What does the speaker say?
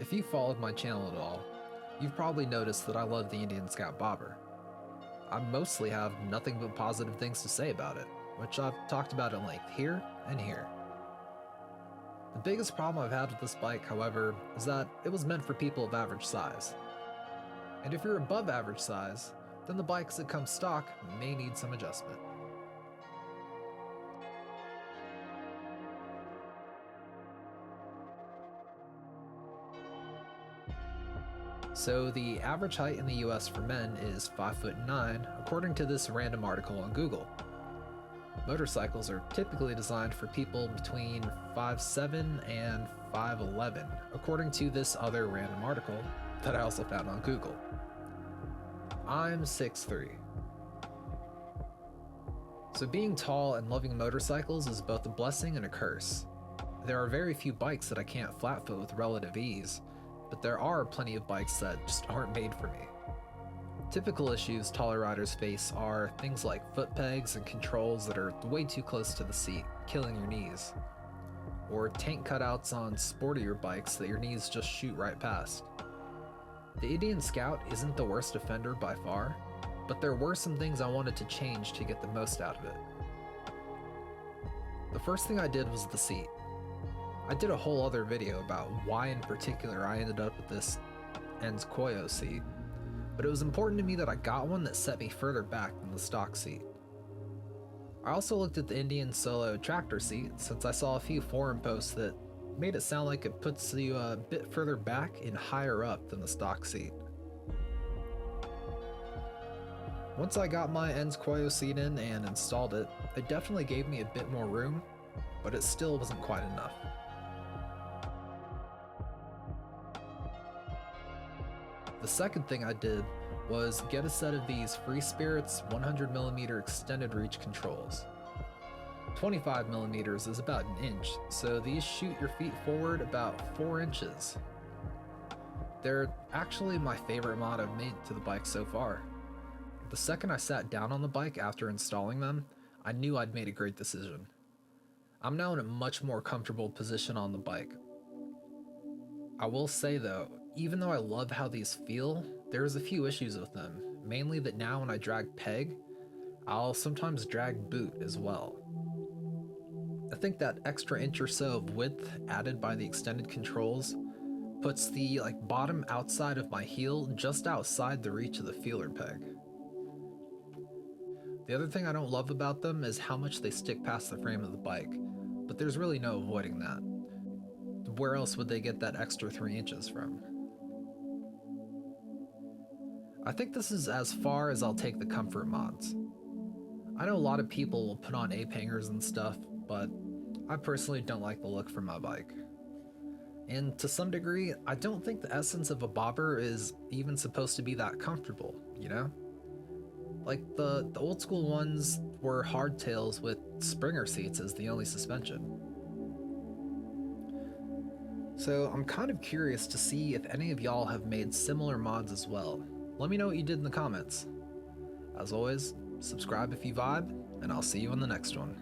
If you followed my channel at all, you've probably noticed that I love the Indian Scout Bobber. I mostly have nothing but positive things to say about it, which I've talked about at length here and here. The biggest problem I've had with this bike, however, is that it was meant for people of average size. And if you're above average size, then the bikes that come stock may need some adjustment. So the average height in the US for men is 5'9", according to this random article on Google. Motorcycles are typically designed for people between 5'7" and 5'11", according to this other random article that I also found on Google. I'm 6'3". So being tall and loving motorcycles is both a blessing and a curse. There are very few bikes that I can't flatfoot with relative ease, but there are plenty of bikes that just aren't made for me. Typical issues taller riders face are things like foot pegs and controls that are way too close to the seat, killing your knees. Or tank cutouts on sportier bikes that your knees just shoot right past. The Indian Scout isn't the worst offender by far, but there were some things I wanted to change to get the most out of it. The first thing I did was the seat. I did a whole other video about why in particular I ended up with this Enz Koyo seat, but it was important to me that I got one that set me further back than the stock seat. I also looked at the Indian Solo tractor seat since I saw a few forum posts that made it sound like it puts you a bit further back and higher up than the stock seat. Once I got my Enz Koyo seat in and installed it, it definitely gave me a bit more room, but it still wasn't quite enough. The second thing I did was get a set of these Free Spirits 100mm extended reach controls. 25mm is about an inch, so these shoot your feet forward about 4 inches. They're actually my favorite mod I've made to the bike so far. The second I sat down on the bike after installing them, I knew I'd made a great decision. I'm now in a much more comfortable position on the bike. I will say though, even though I love how these feel, there's a few issues with them, mainly that now when I drag peg, I'll sometimes drag boot as well. I think that extra inch or so of width added by the extended controls puts the bottom outside of my heel just outside the reach of the feeler peg. The other thing I don't love about them is how much they stick past the frame of the bike, but there's really no avoiding that. Where else would they get that extra 3 inches from? I think this is as far as I'll take the comfort mods. I know a lot of people will put on ape hangers and stuff, but I personally don't like the look from my bike. And to some degree, I don't think the essence of a bobber is even supposed to be that comfortable, you know? Like the old school ones were hardtails with Springer seats as the only suspension. So I'm kind of curious to see if any of y'all have made similar mods as well. Let me know what you did in the comments. As always, subscribe if you vibe, and I'll see you in the next one.